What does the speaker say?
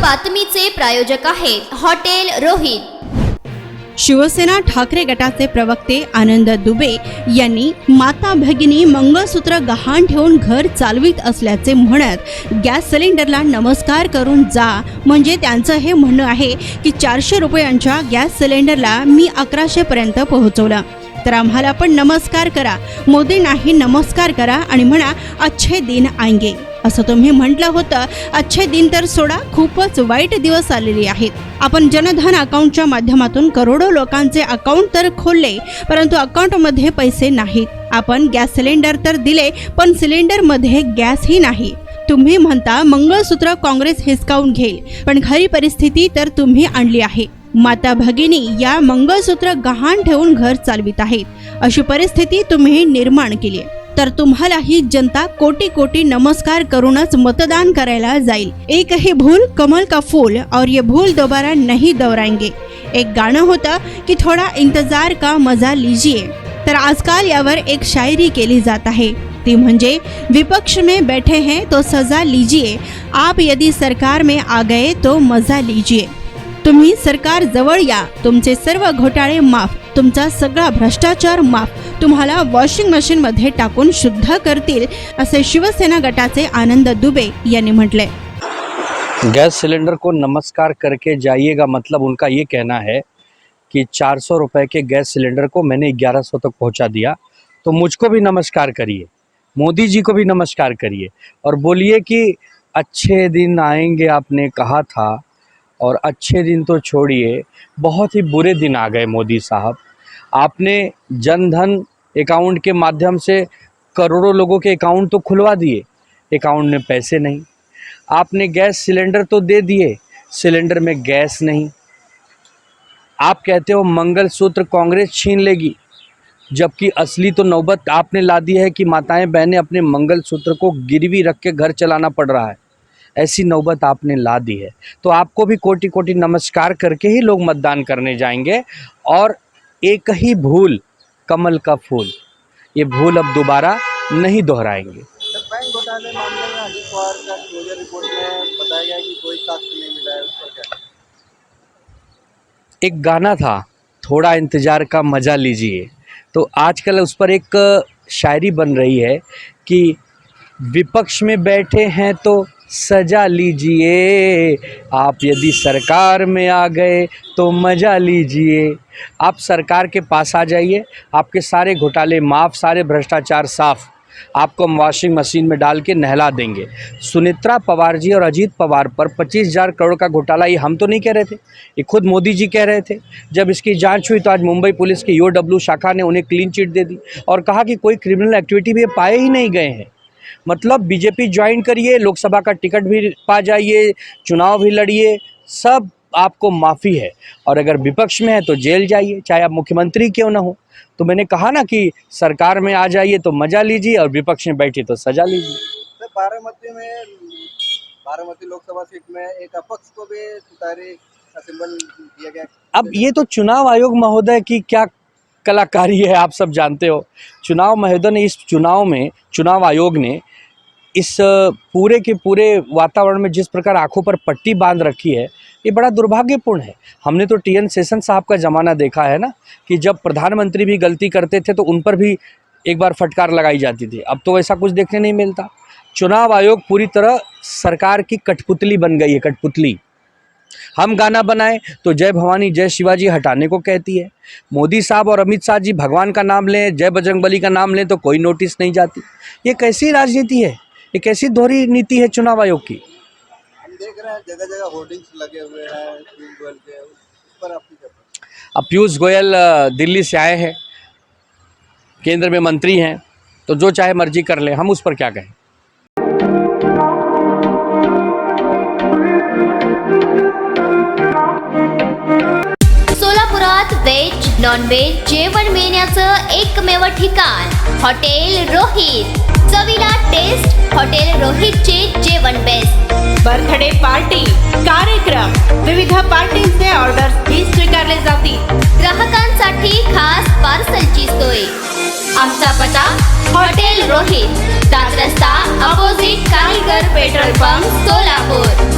बातमीचे प्रायोजक आहेत हॉटेल रोहित। शिवसेना ठाकरे गटाचे प्रवक्ते आनंद दुबे यांनी माता भगिनी मंगळसूत्र गहाण ठेवून घर चालवित असल्याचे म्हणत गॅस सिलेंडरला नमस्कार करून जा, म्हणजे त्यांचं हे म्हणणं आहे की 400 रुपयांच्या गॅस सिलेंडरला मी 1100 पर्यंत पोहोचवलं, तर आम्हाला पण नमस्कार करा, मोदींनाही नमस्कार करा आणि म्हणा अच्छे दिन आएंगे असं तुम्ही म्हटलं होतं। अच्छे दिन तर सोडा, खूपच वाईट दिवस आलेले आहेत। आपण जनधन अकाउंटच्या माध्यमातून करोडो लोकांचे अकाउंट तर खोलले, परंतु अकाउंटमध्ये पैसे नाहीत। आपण गॅस सिलेंडर तर दिले, पण सिलेंडरमध्ये गॅसही नाही। तुम्ही म्हणता मंगळसूत्र काँग्रेस हिसकावून घेईल, पण खरी परिस्थिती तर तुम्ही आणली आहे। माता भगिनी या मंगळसूत्र गहाण ठेवून घर चालवित आहेत, अशी परिस्थिती तुम्ही निर्माण केली आहे। तर तुम्हालाही जनता कोटी कोटी नमस्कार करूनच मतदान करायला जाईल। एक ही भूल कमल का फूल और ये भूल दोबारा नहीं दोहराएंगे, एक गाणं होतं की थोडा इंतजार का मजा लीजिए। तर आजकाल यावर एक शायरी केली जात आहे, ती म्हणजे विपक्ष में बैठे हैं तो सजा लीजिए, आप यदि सरकार में आ गए तो मजा लीजिए। तुम्ही सरकार जवळ या, तुमचे सर्व घोटाळे माफ, तुमचा सगळा भ्रष्टाचार माफ, तुम्हाला वॉशिंग मशीन मध्ये टाकून शुद्ध करतील, असे शिवसेना गटाचे आनंद दुबे यांनी म्हटले। गैस सिलेंडर को नमस्कार करके जाइएगा, मतलब उनका ये कहना है कि 400 रुपए के गैस सिलेंडर को मैंने 1100 तक पहुंचा दिया, तो मुझको भी नमस्कार करिए, मोदी जी को भी नमस्कार करिए और बोलिए कि अच्छे दिन आएंगे आपने कहा था, और अच्छे दिन तो छोड़िए, बहुत ही बुरे दिन आ गए मोदी साहब। आपने जनधन अकाउंट के माध्यम से करोड़ों लोगों के अकाउंट तो खुलवा दिए, अकाउंट में पैसे नहीं। आपने गैस सिलेंडर तो दे दिए, सिलेंडर में गैस नहीं। आप कहते हो मंगलसूत्र कांग्रेस छीन लेगी, जबकि असली तो नौबत आपने ला दी है कि माताएं बहनें अपने मंगलसूत्र को गिरवी रख के घर चलाना पड़ रहा है। ऐसी नौबत आपने ला दी है, तो आपको भी कोटि कोटि नमस्कार करके ही लोग मतदान करने जाएंगे। और एक ही भूल कमल का फूल, ये भूल अब दोबारा नहीं दोहराएंगे। बैंक घोटाले मामले में अजित पवार का क्लोजर रिपोर्ट में बताया गया कि कोई साक्ष्य नहीं मिला है, उस पर क्या? एक गाना था थोड़ा इंतजार का मजा लीजिए, तो आजकल उस पर एक शायरी बन रही है कि विपक्ष में बैठे हैं तो सजा लीजिए, आप यदि सरकार में आ गए तो मजा लीजिए। आप सरकार के पास आ जाइए, आपके सारे घोटाले माफ़, सारे भ्रष्टाचार साफ, आपको हम वॉशिंग मशीन में डाल के नहला देंगे। सुनेत्रा पवार जी और अजीत पवार पर 25,000 करोड़ का घोटाला, ये हम तो नहीं कह रहे थे, ये खुद मोदी जी कह रहे थे। जब इसकी जांच हुई तो आज मुंबई पुलिस की ईओडब्ल्यू शाखा ने उन्हें क्लीन चिट दे दी और कहा कि कोई क्रिमिनल एक्टिविटी भी पाए ही नहीं गए हैं। मतलब बीजेपी ज्वाइन करिए, लोकसभा का टिकट भी पा जाइए, चुनाव भी लड़िए, सब आपको माफ़ी है। और अगर विपक्ष में है तो जेल जाइए, चाहे आप मुख्यमंत्री क्यों ना हो। तो मैंने कहा ना कि सरकार में आ जाइए तो मजा लीजिए और विपक्ष में बैठिए तो सजा लीजिए। बारामती लोकसभा सीट में एक अपक्ष को भी सितारे का सिंबल दिया गया। अब ये तो चुनाव आयोग महोदय की क्या कलाकारी है, आप सब जानते हो। चुनाव महोदय ने इस चुनाव में, चुनाव आयोग ने इस पूरे के पूरे वातावरण में जिस प्रकार आंखों पर पट्टी बांध रखी है, ये बड़ा दुर्भाग्यपूर्ण है। हमने तो टी.एन. शेषन साहब का ज़माना देखा है ना, कि जब प्रधानमंत्री भी गलती करते थे तो उन पर भी एक बार फटकार लगाई जाती थी। अब तो वैसा कुछ देखने नहीं मिलता। चुनाव आयोग पूरी तरह सरकार की कठपुतली बन गई है, कठपुतली। हम गाना बनाएं तो जय भवानी जय शिवाजी हटाने को कहती है। मोदी साहब और अमित शाह जी भगवान का नाम लें, जय बजरंगबली का नाम लें तो कोई नोटिस नहीं जाती। ये कैसी राजनीति है, ये कैसी दोहरी नीति है चुनाव आयोग की। हम देख रहे हैं जगह जगह होर्डिंग्स लगे हुए हैं पीयूष गोयल के, उस पर आपकी क्या? अब पीयूष गोयल दिल्ली से आए हैं, केंद्र में मंत्री हैं, तो जो चाहे मर्जी कर ले, हम उस पर क्या कहें। सोलापुरात वेज नॉन वेज जेवण मिळण्याचं एकमेव ठिकाण हॉटेल रोहित। चवीला टेस्ट, हॉटेल रोहितचे जेवण बेस्ट। बर्थडे पार्टी, कार्यक्रम, विविध पार्टींचे ऑर्डर्स ही स्वीकारले जातील। ग्राहकांसाठी खास पार्सलची सोय। आमचा पत्ता हॉटेल रोहित, दादर रस्ता, अपोजिट कारीगर पेट्रोल पंप, सोलापूर।